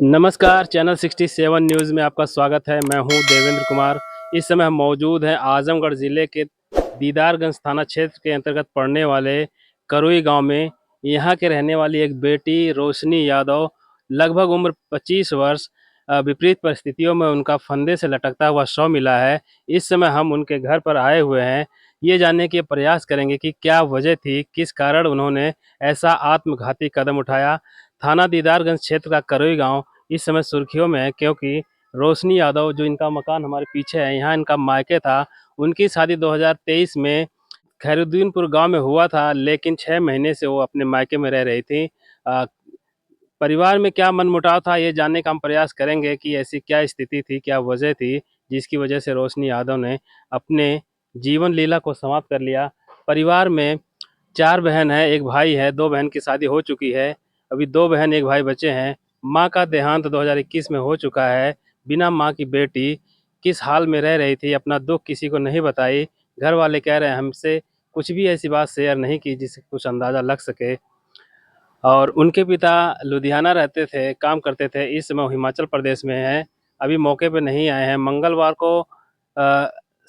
नमस्कार, channel 67 news में आपका स्वागत है। मैं हूं देवेंद्र कुमार। इस समय हम मौजूद हैं आजमगढ़ ज़िले के दीदारगंज थाना क्षेत्र के अंतर्गत पड़ने वाले करुई गांव में। यहां के रहने वाली एक बेटी रोशनी यादव, लगभग उम्र 25 वर्ष, विपरीत परिस्थितियों में उनका फंदे से लटकता हुआ शव मिला है। इस समय हम उनके घर पर आए हुए हैं। ये जानने के प्रयास करेंगे कि क्या वजह थी, किस कारण उन्होंने ऐसा आत्मघाती कदम उठाया। थाना दीदारगंज क्षेत्र का करुई गांव इस समय सुर्खियों में है, क्योंकि रोशनी यादव, जो इनका मकान हमारे पीछे है, यहाँ इनका मायके था। उनकी शादी 2023 में खैरुद्दीनपुर गांव में हुआ था, लेकिन 6 महीने से वो अपने मायके में रह रही थी। परिवार में क्या मनमुटाव था, ये जानने का हम प्रयास करेंगे कि ऐसी क्या स्थिति थी, क्या वजह थी, जिसकी वजह से रोशनी यादव ने अपने जीवन लीला को समाप्त कर लिया। परिवार में 4 बहन है, 1 भाई है। 2 बहन की शादी हो चुकी है, अभी 2 बहन 1 भाई बचे हैं। माँ का देहांत 2021 में हो चुका है। बिना माँ की बेटी किस हाल में रह रही थी, अपना दुख किसी को नहीं बताई। घर वाले कह रहे हैं हमसे कुछ भी ऐसी बात शेयर नहीं की जिससे कुछ अंदाज़ा लग सके। और उनके पिता लुधियाना रहते थे, काम करते थे। इस समय वो हिमाचल प्रदेश में हैं, अभी मौके पे नहीं आए हैं। मंगलवार को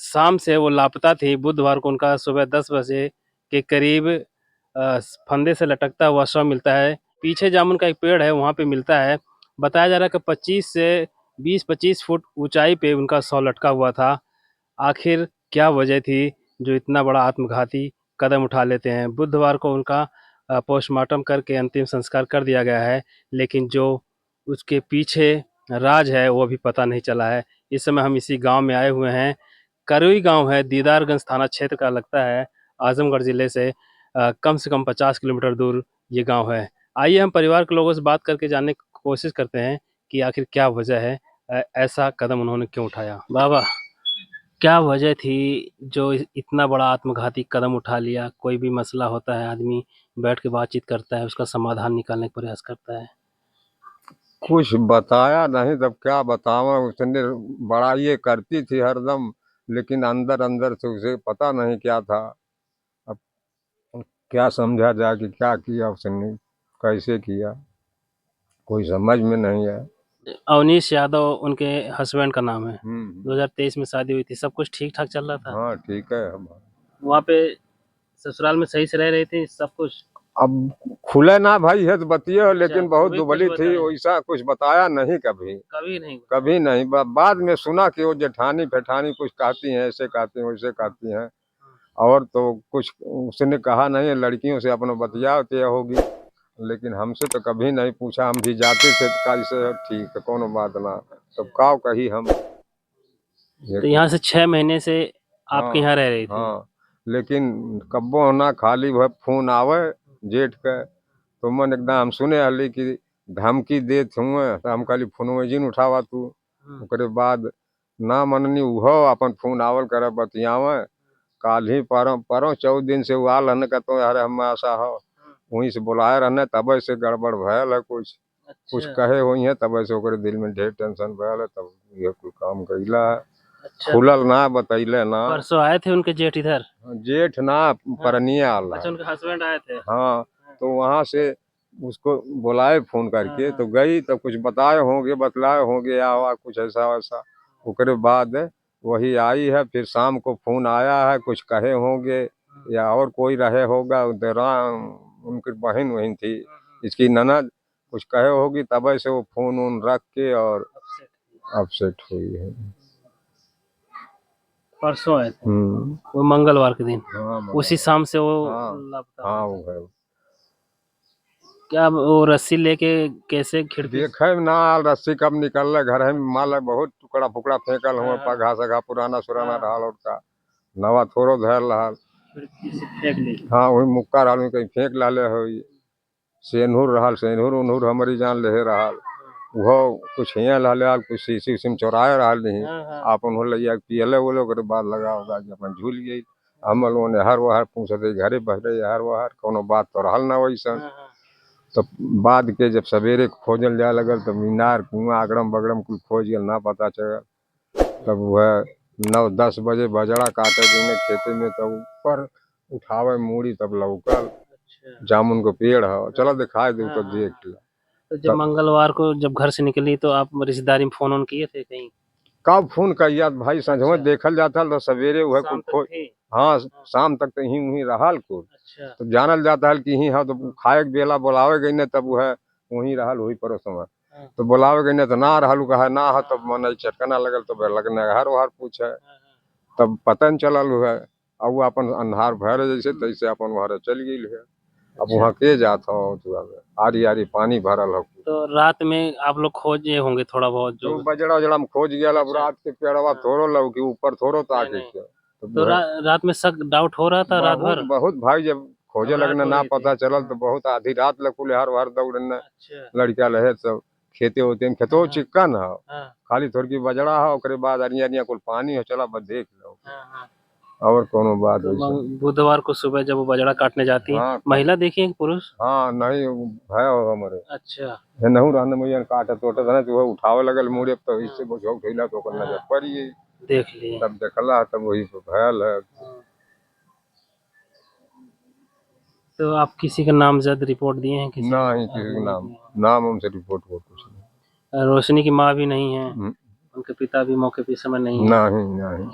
शाम से वो लापता थी। बुधवार को उनका सुबह 10 बजे के करीब फंदे से लटकता हुआ शव मिलता है। पीछे जामुन का एक पेड़ है, वहाँ पे मिलता है। बताया जा रहा है कि 25 से 20-25 फुट ऊंचाई पे उनका शव लटका हुआ था। आखिर क्या वजह थी जो इतना बड़ा आत्मघाती कदम उठा लेते हैं। बुधवार को उनका पोस्टमार्टम करके अंतिम संस्कार कर दिया गया है, लेकिन जो उसके पीछे राज है वो अभी पता नहीं चला है। इस समय हम इसी गांव में आए हुए हैं। करुई गांव है, दीदारगंज थाना क्षेत्र का लगता है। आजमगढ़ ज़िले से कम 50 किलोमीटर दूर ये गांव है। आइए हम परिवार के लोगों से बात करके जानने की कोशिश करते हैं कि आखिर क्या वजह है, ऐसा कदम उन्होंने क्यों उठाया। बाबा, क्या वजह थी जो इतना बड़ा आत्मघाती कदम उठा लिया। कोई भी मसला होता है, आदमी बैठ के बातचीत करता है, उसका समाधान निकालने का प्रयास करता है। कुछ बताया नहीं, तब क्या बतावा। उसने बड़ा ये करती थी हरदम, लेकिन अंदर अंदर से उसे पता नहीं क्या था। अब क्या समझा जाए कि क्या किया उसने, कैसे किया, कोई समझ में नहीं है। अवनीश यादव उनके हस्बैंड का नाम है। हम्म। 2023 में शादी हुई थी, सब कुछ ठीक ठाक चल रहा था। हाँ ठीक है। वहाँ पे ससुराल में सही से रह रही थी सब कुछ। अब खुले ना भाई है तो बतिए, अच्छा, लेकिन बहुत वही कुछ दुबली थी, बताया, वैसा कुछ बताया नहीं कभी। कभी नहीं। कभी नहीं। बाद में सुना कि वो जेठानी फेठानी कुछ कहती हैं, ऐसे कहती हैं, वैसे कहती हैं। और तो कुछ उसने कहा नहीं है। लड़कियों से अपना बतियाते होगी, लेकिन हमसे तो कभी नहीं पूछा। हम भी जाते थे तो कैसे ठीक है, कोनो बात ना। तो काव कही हम ये तो यहाँ से 6 महीने से आपके हाँ यहाँ रह रही थी। हाँ। लेकिन कब्बो ना खाली वह फोन आवे जेठ के, तो मन एकदम हम सुने हली कि धमकी देत हुए, तो हम कहली फोन जिन उठावा तू। ओकरे बाद ना मननी उहो अपन फोन आवल करे बतियावे। काल ही परो परो 14 दिन से वो आल हन का, तो यार हम आशा हो वहीं से बुलाए रहने, तब से गड़बड़ भयल है। कुछ कुछ अच्छा। कहे हुई है, तब से ओकरे दिल में ढेर टेंशन भयल है, तब ये कोई काम कइला है। अच्छा, खुलल ना बतैले ना। परसों आए थे उनके जेठ इधर। जेठ ना, परनिया आल अच्छा, है। उनके हस्बैंड आए थे। हाँ, तो वहां से उसको बुलाए फोन करके, तो गई तो कुछ बताए होंगे, बतलाए होंगे या हुआ कुछ ऐसा वैसा। उसके बाद वही आई है। फिर शाम को फोन आया है, कुछ कहे होंगे या और कोई रहे होगा उधर। उनकी बहन वही थी, इसकी ननद, कुछ कहे होगी, तब से वो फोन वोन रख के और अपसेट हुई है। परसों आए थे, वो मंगलवार के दिन। हाँ उसी शाम से वो हाँ लापता हाँ। हुआ वो था। है। क्या वो रस्सी लेके कैसे खिड़की देखे ना रस्सी कब निकल घर है माल है, बहुत टुकड़ा फुकड़ा फेंकल हुआ। पघा सघा पुराना सुराना रहल उनका, नवा थोड़ो धैर रहल। खिड़की से फेंक ली। हाँ वही मुक्का रहल, कहीं फेंक लाले हो। सेनूर रहल, सेनूर उनूर हमारी जान ले रहल। वो कुछ हियाँ रहल, कुछ शीशी उसी में चोराए रहल नहीं। आप उन्होंने लिया पियले वो लोग बाद लगा होगा कि अपन झूल गई। हम लोगों ने हर वहर पूछते घरे बहरे हर वहर, कोनो बात तो रहल ना वैसा। तो बाद के जब सवेरे खोजल जाए लगल, तो मीनार कुआं अगड़म बगड़म कुल खोज गल, ना पता चल। तब वह 9-10 बजे बजड़ा काटे के खेते में, तब ऊपर उठावे मूड़ी, तब लौकल जामुन को पेड़ है। चलो दिखाई दे तो देख ला। तो जब मंगलवार को जब घर से निकली तो आप रिश्तेदारी में फोन ऑन किए थे कहीं? कब फोन कहिया भाई, संझवा अच्छा। देखल जाता तो सवेरे वह शाम कुल तक थे? हाँ शाम तक तो यहीं वहीं रहल कुल। अच्छा। तो जानल जाता है कि यहीं है, तो खाए के बेला बुलावे गई ने तब वह वहीं रहल वही परोस में। हाँ, तो बुलावे गई ने तो ना रहल, कहा ना है, तब मन चटकना लगल तो लगने हर वहर पूछे, हाँ, तब पता न चलल हुआ। अब वो अपन अन्हार भर जैसे तैसे अपन वहां चल गई है। अब अच्छा। वहाँ के जात हो, आरी आरी पानी भरल हो। तो रात में आप लोग खोजे होंगे थोड़ा बहुत जो जो? बजड़ा उजड़ा में खोज गया, अब अच्छा। रात के पेड़वा हाँ। थोड़ो लव कि ऊपर थोड़ो नहीं ताके नहीं। के। तो तो रात में शक डाउट हो रहा था रात बहुत भर? बहुत भाई, जब खोजे घबराहट लगने हो ना रही थी? पता चलल तो हाँ। बहुत आधी रात लग हर हर दौड़ने अच्छा। लड़का रहे सब। खेते होते खेतो हाँ। चिक्कन है, हाँ। खाली थोड़ी की बजड़ा है, ओकरे बाद अरिया अरिया कुल पानी है, चला बस देख लो हाँ, हाँ। और कोनो बात तो वैसे। बुधवार को सुबह जब वो बजड़ा काटने जाती है, हाँ महिला देखी है कि पुरुष? हाँ नहीं भय हो हमारे अच्छा। नहू रहने में काटे तोटे था तो वह उठावे लगल मुड़े, तो इससे हाँ। बुझाऊ खैला तो ओकर नजर पड़ गई। देख लिए। तब देखला तब वही भयल है। हाँ। तो आप किसी का नामजद रिपोर्ट दिए हैं किसी ना को? ही किसी अभी का नहीं नाम दिए नाम हमसे रिपोर्ट हो कुछ हैं। रोशनी की माँ भी नहीं है, नहीं। उनके पिता भी मौके पे इस समय नहीं है। नहीं नहीं,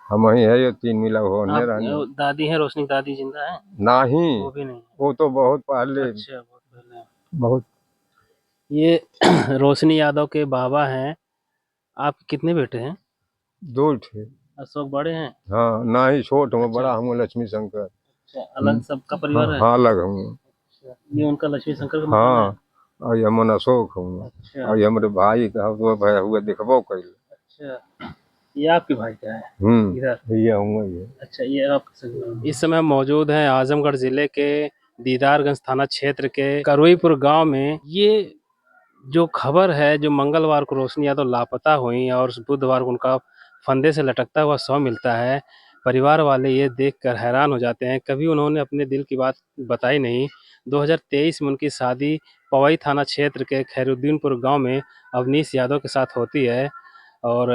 हम ही है, ये तीन मिला होने आप रहने। दादी है, रोशनी की दादी जिंदा है? नहीं, वो भी नहीं है। वो तो बहुत पहले। अच्छा, बहुत पहले। बहुत। ये रोशनी यादव के बाबा हैं। आप कितने बेटे हैं? दो थे। अशोक बड़े हैं? हाँ ना ही छोट हूँ, अच्छा। बड़ा हूँ लक्ष्मी शंकर। अच्छा, अलग सबका हाँ परिवार है? हाँ अलग हूँ। अच्छा, ये उनका लक्ष्मी शंकर का मकान है? हाँ और ये मन अशोक हूँ। अच्छा। और ये हमारे भाई का वो भाई हुआ दिखबो कई। अच्छा, ये आपके भाई का है इधर? ये हूँ ये। अच्छा, ये आप इस समय हम मौजूद हैं आजमगढ़ जिले के दीदारगंज थाना क्षेत्र के करोईपुर गांव में। ये जो खबर है, जो मंगलवार को रोशनी यादव लापता हुई और बुधवार को उनका फंदे से लटकता हुआ शव मिलता है, परिवार वाले ये देखकर हैरान हो जाते हैं। कभी उन्होंने अपने दिल की बात बताई नहीं। 2023 में उनकी शादी पवई थाना क्षेत्र के खैरुद्दीनपुर गांव में अवनीश यादव के साथ होती है और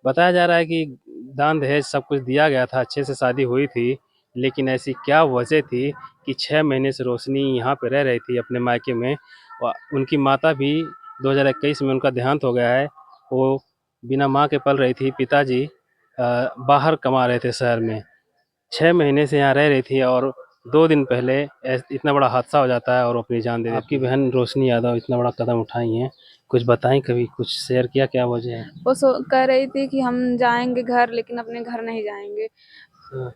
बताया जा रहा है कि दान दहेज सब कुछ दिया गया था, अच्छे से शादी हुई थी। लेकिन ऐसी क्या वजह थी कि 6 महीने से रोशनी यहाँ पे रह रही थी अपने मायके में। उनकी माता भी 2021 में उनका देहांत हो गया है। वो बिना माँ के पल रही थी। पिताजी बाहर कमा रहे थे शहर में। 6 महीने से यहाँ रह रही थी और 2 दिन पहले इतना बड़ा हादसा हो जाता है और वो अपनी जान दे देती है। आपकी बहन रोशनी यादव इतना बड़ा कदम उठाई हैं, कुछ बताएं, कभी कुछ शेयर किया, क्या वजह है? वो कह रही थी कि हम जाएंगे घर, लेकिन अपने घर नहीं जाएंगे। हाँ।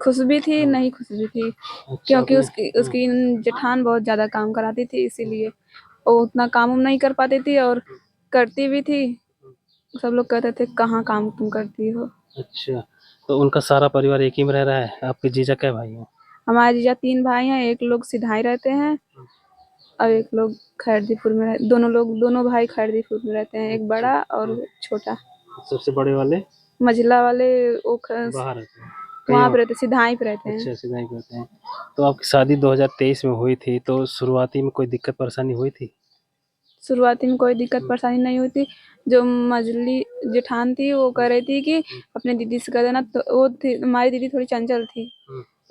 खुश भी थी, नहीं खुश भी थी, अच्छा, क्योंकि अपने उसकी जेठान बहुत ज़्यादा काम कराती थी, इसीलिए वो उतना काम नहीं कर पाती थी और करती भी थी। सब लोग कहते थे कहाँ काम तुम करती हो। अच्छा, तो उनका सारा परिवार एक ही में रह रहा है? आपके जीजा क्या भाई हैं? हमारे जीजा 3 भाई हैं, एक लोग सिधाई रहते हैं और एक लोग खैरदीपुर में दोनों भाई खैरदीपुर में रहते हैं, एक बड़ा और छोटा। सबसे बड़े वाले मझला वाले वो बाहर रहते हैं? वहाँ कहीं पे रहते, सिधाई पे रहते हैं। अच्छा, सिधाई करते हैं। तो आपकी शादी 2023 में हुई थी, तो शुरुआती में कोई दिक्कत परेशानी हुई थी? शुरुआती में कोई दिक्कत परेशानी नहीं हुई थी। जो मझली जेठान थी वो कह रही थी कि अपने दीदी से कह देना, तो वो थी हमारी दीदी थोड़ी चंचल थी,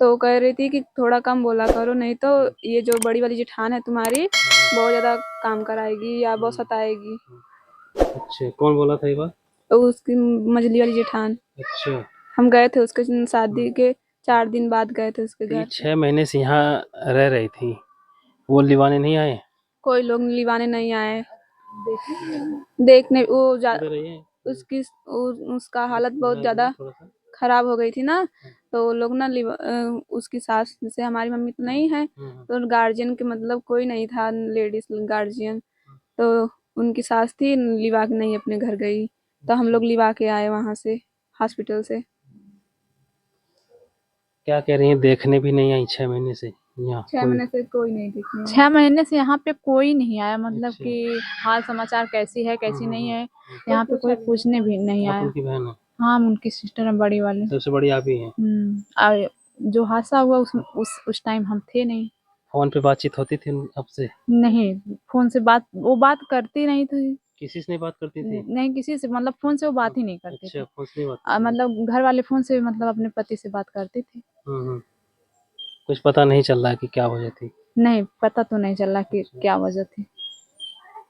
तो वो कह रही थी कि थोड़ा कम बोला करो, नहीं तो ये जो बड़ी वाली जेठान है तुम्हारी बहुत ज़्यादा काम कराएगी या बहुत सताएगी। अच्छा, कौन बोला था ये बात? तो उसकी मझली वाली जेठान। अच्छा, हम गए थे उसके शादी के 4 दिन बाद गए थे उसके तो ये घर। 6 महीने से यहाँ रह रही थी, वो लिवाने नहीं आए? कोई लोग लिवाने नहीं आए देखने। वो इधर रहिए। उसका हालत बहुत ज़्यादा थोड़ा सा। खराब हो गई थी ना, तो वो लोग ना उसकी सास, जैसे हमारी मम्मी तो नहीं है, तो गार्जियन के मतलब कोई नहीं था, लेडीज गार्जियन, तो उनकी सास थी, लिवा के नहीं अपने घर गई, तो हम लोग लिवा के आए वहाँ से हॉस्पिटल से। क्या कह रही हैं, देखने भी नहीं आई 6 महीने से यहाँ? 6 महीने से कोई नहीं दिखने। 6 महीने से यहाँ पे कोई नहीं आया, मतलब अच्छा। कि हाल समाचार कैसी है कैसी नहीं है, यहाँ पे कोई पूछने भी नहीं आप आया। उनकी बहन है? हाँ, हम उनकी सिस्टर हैं, बड़ी वाली। सबसे बड़ी आप ही हैं? और जो हादसा हुआ उस टाइम हम थे नहीं। फोन पे बातचीत होती थी आपसे? नहीं, फोन से वो बात करती नहीं थी। किसी से नहीं बात करती थी? नहीं, किसी से, मतलब फोन से वो बात ही नहीं करती अच्छा, थी। फोन से नहीं बात करती थी। मतलब घर वाले फोन से मतलब अपने पति से बात करती थी। कुछ पता नहीं चल रहा है कि क्या वजह थी? नहीं पता तो नहीं चला कि क्या वजह थी।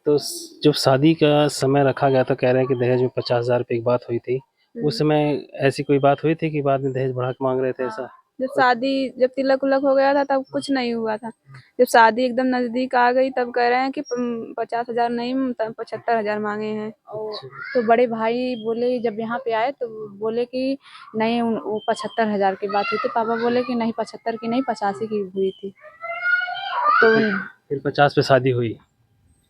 तो जब शादी का समय रखा गया तो कह रहे हैं कि दहेज में 50,000 रुपये की बात हुई थी। उस समय ऐसी कोई बात हुई थी कि बाद में दहेज बढ़ा के मांग रहे थे ऐसा? जब तिलक उलक हो गया था तब कुछ नहीं हुआ था। जब शादी एकदम नजदीक आ गई तब कह रहे हैं कि 50,000 नहीं 75,000 मांगे हैं। तो बड़े भाई बोले जब यहाँ पे आए तो बोले कि नहीं वो 75,000 की बात हुई थी। पापा बोले कि नहीं 75 की नहीं 85 की हुई थी। तो फिर 50 पे शादी हुई?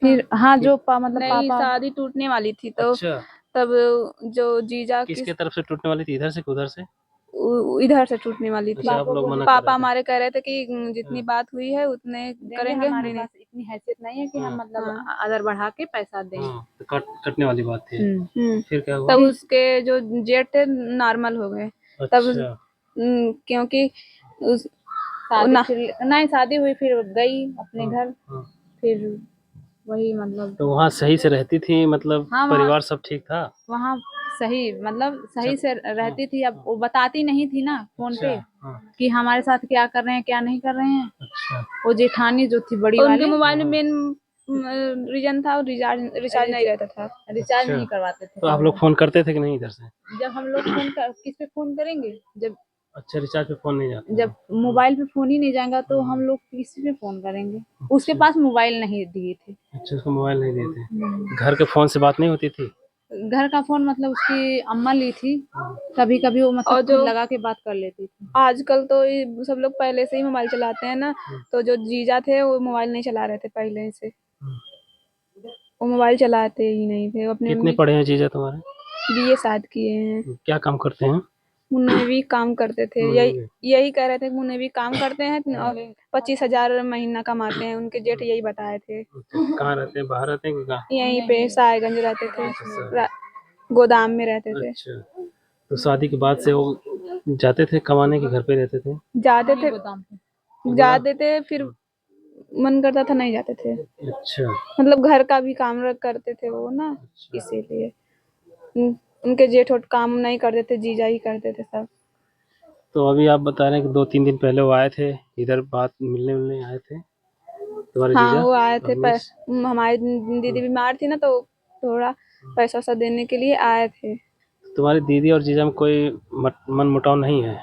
फिर हाँ जो मतलब नहीं, पापा शादी टूटने वाली थी तो अच्छा, तब जो जीजा किसके तरफ से टूटने वाली थी, इधर से कि उधर से? इधर से टूटने वाली थी। अच्छा, आप लोग मना कर पापा रहे थे। हमारे कह रहे थे कि जितनी बात हुई है उतने करेंगे। हमारे नहीं, पास इतनी हैसियत नहीं है कि हम मतलब हाँ। अदर बढ़ा के पैसा दें। तो कटने वाली बात थी। फिर क्या हुआ? तब उसके जो जेठ थे नॉर्मल हो गए तब। अच्छा, क्योंकि उस शादी फिर नहीं शादी हुई फिर गई अपने घर। हाँ। फिर वही मतलब तो वहाँ सही से रहती थी, मतलब हाँ, परिवार सब ठीक था? वहाँ सही मतलब सही से रहती थी। अब वो बताती नहीं थी ना फोन पे हाँ, कि हमारे साथ क्या कर रहे हैं क्या नहीं कर रहे हैं। अच्छा। वो जेठानी जो थी बड़ी उनके वाली मोबाइल में मेन रीजन था रिचार्ज नहीं रहता था। रिचार्ज अच्छा। नहीं करवाते थे। तो आप लोग फोन करते थे कि नहीं इधर से? जब हम लोग किस पे फोन करेंगे जब अच्छा, रिचार्ज पे फोन नहीं जाता? जब मोबाइल पे फोन ही नहीं जाएगा तो हम लोग किसी पे फोन करेंगे। उसके पास मोबाइल नहीं दिए थे। अच्छा, उसको मोबाइल नहीं देते? घर के फोन से बात नहीं होती थी? घर का फोन मतलब उसकी अम्मा ली थी। कभी कभी वो और मतलब जो खुद लगा के बात कर लेती थी। आजकल तो ये सब लोग पहले से ही मोबाइल चलाते हैं ना। तो जो जीजा थे वो मोबाइल नहीं चला रहे थे पहले से। वो मोबाइल चलाते ही नहीं थे। वो अपने कितने पढ़े हैं जीजा तुम्हारे? बीए शायद किए हैं। क्या काम करते हैं? मुन्नेवी काम करते थे। मुन्नेवी। यही कह रहे थे कि मुन्नेवी काम करते हैं और 25,000 महीना कमाते हैं। उनके जेठ यही बताए थे। कहाँ रहते हैं, बाहर रहते हैं कि कहाँ? यहीं पे साहेबगंज रहते थे। गोदाम में रहते थे। अच्छा, तो शादी के बाद से वो जाते थे कमाने के, घर पे रहते थे? जाते थे फिर मन करता था नहीं जाते थे। अच्छा, मतलब घर का भी काम करते थे वो ना, इसीलिए उनके जेठ वोठ काम नहीं करते थे, जीजा ही करते थे सब। तो अभी आप बता रहे हैं कि 2-3 दिन पहले वो आए थे इधर, बात मिलने मिलने आए थे तुम्हारे हाँ, जीजा? वो आए थे अवनीश? हमारी दीदी बीमार थी ना तो थोड़ा पैसा वैसा देने के लिए आए थे। तुम्हारी दीदी और जीजा में कोई मन मुटाव नहीं है?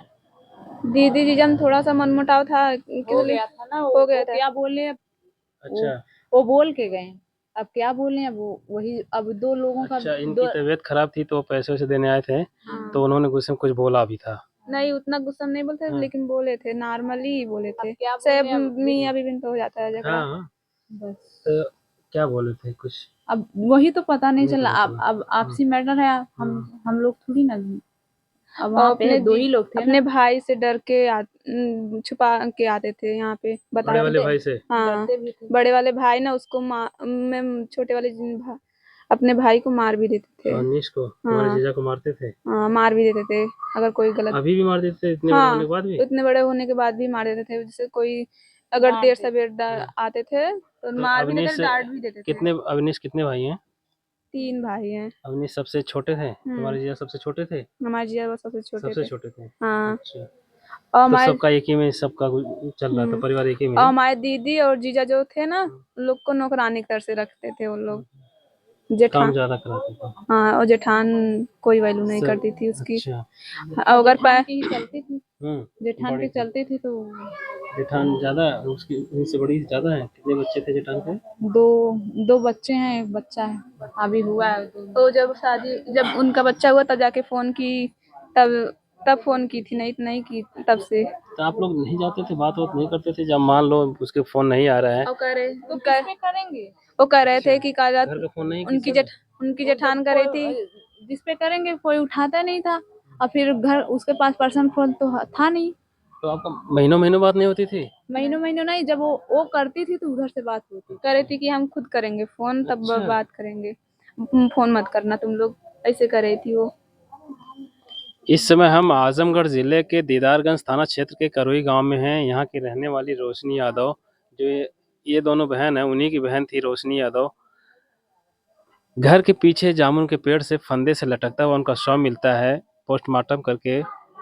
दीदी जीजा में थोड़ा सा मनमुटाव था। हो गया था ना हो गया था। क्या बोले अच्छा। वो बोल के गए। अब क्या बोले अब वही अब दो लोगों का अच्छा, इनकी तबीयत खराब थी तो वो पैसे वैसे देने आए थे। तो उन्होंने गुस्से में कुछ बोला भी था? नहीं, उतना गुस्सा नहीं बोलते थे, लेकिन बोले थे, नॉर्मली ही बोले थे। क्या सब मियाँ बीवी में तो हो जाता है झगड़ा। हाँ, बस तो क्या बोले थे कुछ? अब वही तो पता नहीं चला। अब आपसी मैटर है। हम लोग थोड़ी ना अब वहाँ पे दो ही लोग थे अपने भाई से डर के छुपा के आते थे यहाँ पे बड़े वाले भाई से? हाँ, बड़े वाले भाई ना उसको मैं छोटे वाले अपने भाई को मार भी देते थे। अवनीश को तुम्हारे जीजा को मारते थे? हाँ, मार भी देते थे अगर कोई गलत। अभी भी मार देते थे इतने बड़े होने के बाद भी? इतने बड़े होने के बाद भी मार देते थे। जैसे कोई अगर देर सवेर आते थे तो मार भी देते थे, डांट भी देते थे। अवनीश कितने भाई हैं? 3 भाई हैं। अवनीश सबसे छोटे थे? तुम्हारे जीजा सबसे छोटे थे? हमारे जीजा वो सबसे सबसे छोटे छोटे थे? हाँ। अच्छा, और तो हमारे सबका एक ही में सबका चल रहा था, परिवार एक ही में और है? हमारे दीदी और जीजा जो थे ना उन लोग को नौकरानी की तरह से रखते थे वो लोग। काम जेठान ज्यादा कराते थे? हाँ, और जेठान कोई वैल्यू नहीं करती थी उसकी। अच्छा। अगर चलती थी जेठान बड़ी की चलती थी तो जेठान ज्यादा उसकी उनसे बड़ी ज्यादा है? कितने बच्चे थे जेठान के? दो बच्चे हैं एक बच्चा है अभी हुआ है। तो जब उनका बच्चा हुआ तब जाके फोन की। तब फोन की थी, नहीं की तब से। तो आप लोग नहीं जाते थे, बात नहीं करते थे? जब मान लो उसके फोन नहीं आ रहा है और कह रहे तो किसमें करेंगे। वो कह रहे थे कि काला घर का फोन नहीं उनकी जेठान कर रही थी। जिस पे करेंगे कोई उठाता नहीं था। और फिर घर उसके पास पर्सनल फोन तो था नहीं। तो आपका महीनों महीनों बात नहीं होती थी? महीनों नहीं जब वो करती थी तो उधर से बात होती कह रही थी कि हम खुद करेंगे फोन तब अच्छा। बात करेंगे, फोन मत करना तुम लोग, ऐसे कर रही थी वो। इस समय हम आजमगढ़ जिले के दीदारगंज थाना क्षेत्र के करोई गांव में हैं। यहाँ की रहने वाली रोशनी यादव, जो ये दोनों बहन हैं, उन्हीं की बहन थी रोशनी यादव। घर के पीछे जामुन के पेड़ से फंदे से लटकता हुआ उनका शव मिलता है पोस्टमार्टम करके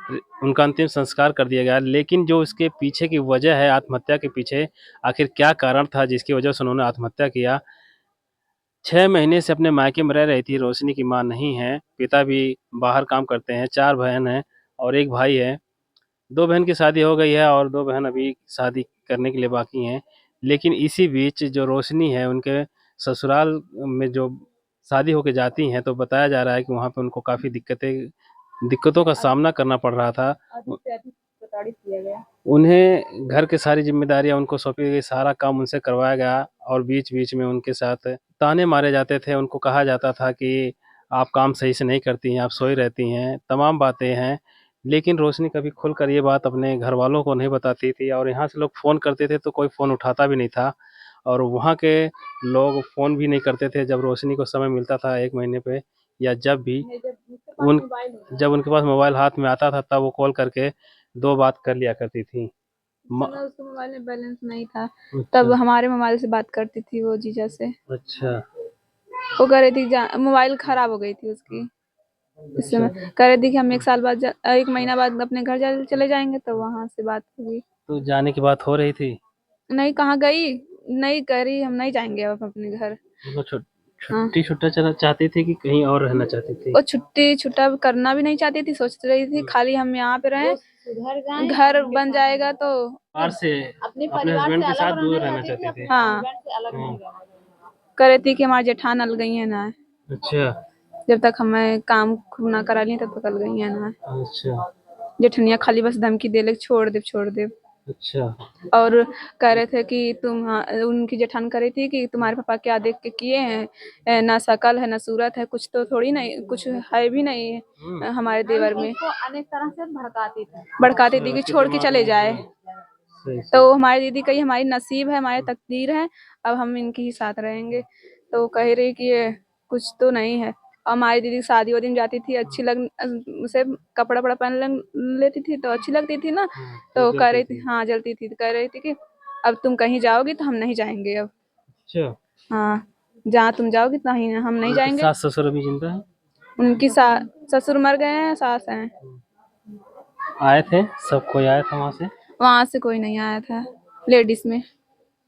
उनका अंतिम संस्कार कर दिया गया। लेकिन जो उसके पीछे की वजह है आत्महत्या के पीछे, आखिर क्या कारण था जिसकी वजह से उन्होंने आत्महत्या किया? 6 महीने से अपने मायके में रह रही थी। रोशनी की माँ नहीं है, पिता भी बाहर काम करते हैं, 4 बहन हैं और 1 भाई है। 2 बहन की शादी हो गई है और 2 बहन अभी शादी करने के लिए बाकी हैं। लेकिन इसी बीच जो रोशनी है, उनके ससुराल में जो शादी होके जाती हैं, तो बताया जा रहा है कि वहाँ पे उनको काफ़ी दिक्कतों का सामना करना पड़ रहा था। प्रताड़ित किया गया। उन्हें घर की सारी ज़िम्मेदारियाँ उनको सौंपी गई, सारा काम उनसे करवाया गया और बीच-बीच में उनके साथ ताने मारे जाते थे। उनको कहा जाता था कि आप काम सही से नहीं करती हैं, आप सोई रहती हैं, तमाम बातें हैं। लेकिन रोशनी कभी खुलकर ये बात अपने घरवालों को नहीं बताती थी और यहाँ से लोग फ़ोन करते थे तो कोई फ़ोन उठाता भी नहीं था और वहाँ के लोग फ़ोन भी नहीं करते थे। जब रोशनी को समय मिलता था 1 महीने पे या उन जब उनके पास मोबाइल हाथ में आता था तब वो कॉल करके 2 बात कर लिया करती थी। म समय उसके मोबाइल में बैलेंस नहीं था, अच्छा, तब हमारे मोबाइल से बात करती थी वो जीजा से। अच्छा, वो कह रही थी मोबाइल खराब हो गई थी उसकी, इस समय कह रही थी कि हम 1 साल बाद 1 महीना बाद अपने घर चले जाएंगे, तो वहां से बात हुई। तो जाने की बात हो रही थी? नहीं, कहाँ गई, नहीं कह रही हम नहीं जाएंगे अब अपने घर। मतलब हाँ, छुट्टी-छुट्टा चलना चाहती थी कि कहीं और रहना चाहती थी? वो छुट्टी छुट्टा करना भी नहीं चाहती थी, सोच रही थी खाली हम यहाँ पे रहें, सुधर जाएं, घर बन जाएगा तो। बाहर से अपने अपने परिवार हस्बैंड से के अलग साथ दूर रहना रहना चाहती थी, चाहती अपने थी। हाँ, हस्बैंड से अलग हाँ, नहीं रहना। कह रही थी कि हमारी जेठान अलग गई है ना, अच्छा, जब तक हमें काम खूब ना करा ली तब तक अलग गई है ना। अच्छा, जेठनिया खाली बस धमकी दे ले, छोड़ दे छोड़ दे। अच्छा, और कह रहे थे कि उनकी जेठान कह रही थी कि तुम्हारे पापा क्या देख के किए हैं, ना शकल है ना सूरत है, कुछ तो थोड़ी नहीं, कुछ है भी नहीं है हमारे देवर में। उसको अनेक तरह से भड़काती थी। भड़काती अच्छा, थी कि उसके छोड़ के दिमाग चले में जाए। सही, तो सही। हमारी दीदी कही हमारी नसीब है, हमारे तकदीर है, अब हम इनके ही साथ रहेंगे। तो वो कह रही कि ये कुछ तो नहीं है। और हमारी दीदी शादी वादी में जाती थी, अच्छी उसे कपड़ा वपड़ा पहन लेती थी तो अच्छी लगती थी ना। हाँ, तो कह जलती रही थी, थी। हाँ जलती थी, तो कह रही थी कि अब तुम कहीं जाओगी तो हम नहीं जाएंगे अब। अच्छा, हाँ, जहाँ तुम जाओगी कहीं हम नहीं उनके जाएंगे। सास-ससुर अभी जिंदा हैं? उनकी ससुर मर गए हैं, सास हैं। आए थे? सब कोई आया था वहाँ से? वहां से कोई नहीं आया था, लेडीज में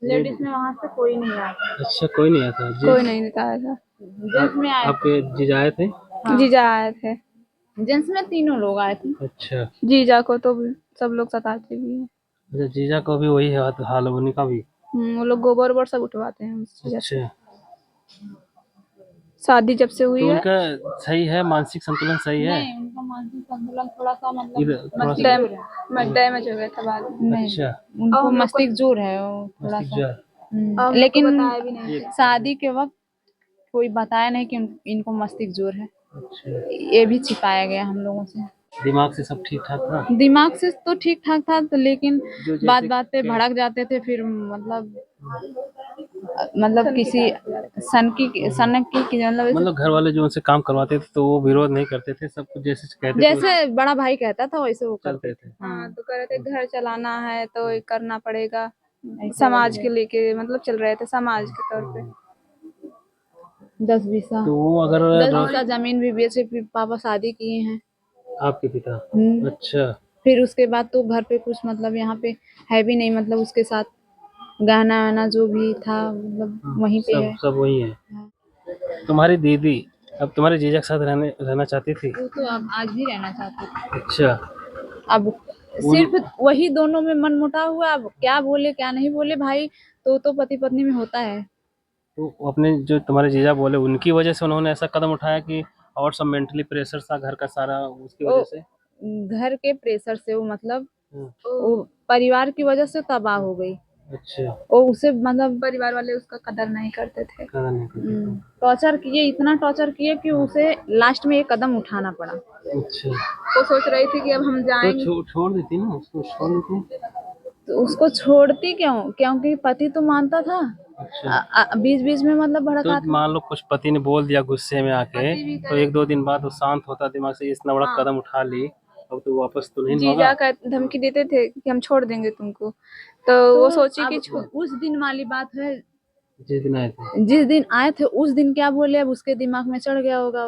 लेडीज में वहां से कोई नहीं आया। अच्छा, कोई नहीं आया था। कोई नहीं आया था। जेंट्स में आए आपके जीजा आए थे? हाँ। जीजा आए थे। जेंट्स में 3 लोग आए थे। अच्छा, जीजा को तो सब लोग सताते भी हैं। अच्छा, जीजा को भी वही हाल है उन्हीं का भी? वो लोग गोबर वोबर सब उठवाते हैं उस वजह से। अच्छा, शादी जब से हुई तो है। उनका सही है, मानसिक संतुलन सही है? नहीं, उनका मानसिक संतुलन थोड़ा सा मतलब इधर थोड़ा सा डैमेज हो गया था बाद में। नहीं, अच्छा, उनको मस्तिष्क ज्वर है वो थोड़ा मस्तिष्क सा। ज्वर। लेकिन बताया भी नहीं। शादी के वक्त कोई बताया नहीं कि इनको मस्तिष्क ज्वर है। अच्छा, ये भी छिपाया गया हम लोगों से। दिमाग से सब ठीक-ठाक था? दिमाग से तो ठीक ठाक था, तो लेकिन जो बात जैसे बात पे क्या भड़क जाते थे, फिर मतलब किसी सनकी की मतलब घर वाले जो उनसे काम करवाते थे तो वो विरोध नहीं करते थे, सब कुछ जैसे कहते थे जैसे बड़ा भाई कहता था वैसे वो करते चलते थे। थे। हाँ, तो कह रहे थे घर चलाना है तो ये करना पड़ेगा, समाज के लेके मतलब चल रहे थे समाज के तौर पे। 10 बीसा तो वो अगर 10 बीसा जमीन भी बेचे, फिर पापा शादी किए हैं। आपके पिता? अच्छा, फिर उसके बाद तो घर पे कुछ मतलब यहाँ पे है भी नहीं, मतलब उसके साथ गहना वहना जो भी था मतलब वहीं पे है। सब वही है। तुम्हारी दीदी अब तुम्हारे जीजा के साथ रहना चाहती थी? वो तो अब आज भी रहना चाहते थे। अच्छा, अब सिर्फ वही दोनों में मनमुटाव हुआ, अब क्या बोले क्या नहीं बोले भाई, तो पति पत्नी में होता है। तो अपने जो तुम्हारे जीजा बोले उनकी वजह से उन्होंने ऐसा कदम उठाया कि और सब मेंटली प्रेशर था घर का सारा उसकी वो वजह से? घर के प्रेशर से वो मतलब हाँ, वो परिवार की वजह से तबाह हो गई। अच्छा, वो उसे मतलब परिवार वाले उसका कदर नहीं करते थे। कदर नहीं करते थे। टॉर्चर किए, इतना टॉर्चर किए कि उसे लास्ट में ये कदम उठाना पड़ा। अच्छा, वो सोच रही थी कि अब हम तो जाएंगे। छोड़ देती ना उसको, छोड़ देती। तो उसको छोड़ती क्यों, क्योंकि पति तो मानता था। अच्छा, बीच बीच में मतलब तो भड़काता। मान लो कुछ पति ने बोल दिया गुस्से में आके तो 1-2 दिन बाद वो शांत होता दिमाग से, इतना बड़ा कदम उठा ली, अब तो वापस तो नहीं होगा। जीजा का धमकी देते थे कि हम छोड़ देंगे तुमको, तो वो सोची कि उस दिन वाली बात है, जिस दिन आए थे जिस दिन आए थे उस दिन क्या बोले, अब उसके दिमाग में चढ़ गया होगा।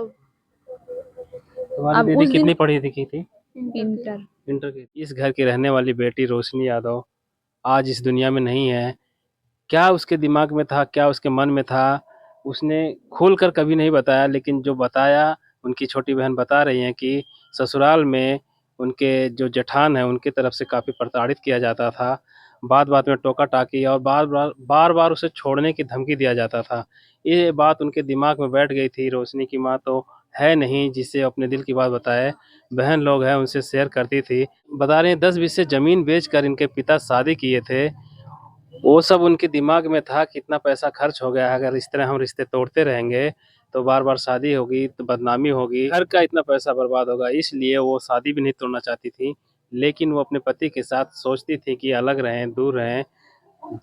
तुम्हारी अब दीदी उस दिन कितनी पढ़ी लिखी थी? इंटर। इंटर की। इस घर की रहने वाली बेटी रोशनी यादव आज इस दुनिया में नहीं है। क्या उसके दिमाग में था, क्या उसके मन में था, उसने खोल कर कभी नहीं बताया, लेकिन जो बताया उनकी छोटी बहन बता रही हैं कि ससुराल में उनके जो जेठान हैं उनकी तरफ से काफ़ी प्रताड़ित किया जाता था। बात-बात में टोका-टाकी और बार-बार उसे छोड़ने की धमकी दिया जाता था। ये बात उनके दिमाग में बैठ गई थी। रोशनी की माँ तो है नहीं जिससे अपने दिल की बात बताए। बहन लोग हैं उनसे शेयर करती थी। बता रही हैं 10 बीघे ज़मीन बेचकर इनके पिता शादी किए थे। वो सब उनके दिमाग में था कि इतना पैसा खर्च हो गया है, अगर इस तरह हम रिश्ते तोड़ते रहेंगे तो बार-बार शादी होगी तो बदनामी होगी, घर का इतना पैसा बर्बाद होगा, इसलिए वो शादी भी नहीं तोड़ना चाहती थी। लेकिन वो अपने पति के साथ सोचती थी कि अलग रहें, दूर रहें,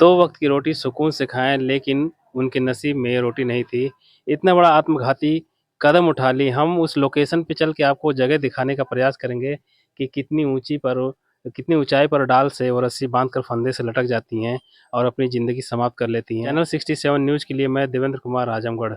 2 वक़्त की रोटी सुकून से खाएँ, लेकिन उनके नसीब में ये रोटी नहीं थी। इतना बड़ा आत्मघाती कदम उठा ली। हम उस लोकेशन पे चल के आपको जगह दिखाने का प्रयास करेंगे कि कितनी ऊँचाई पर डाल से वो रस्सी बाँधकर फंदे से लटक जाती हैं और अपनी ज़िंदगी समाप्त कर लेती हैं। चैनल 67 न्यूज़ के लिए मैं देवेंद्र कुमार, आजमगढ़।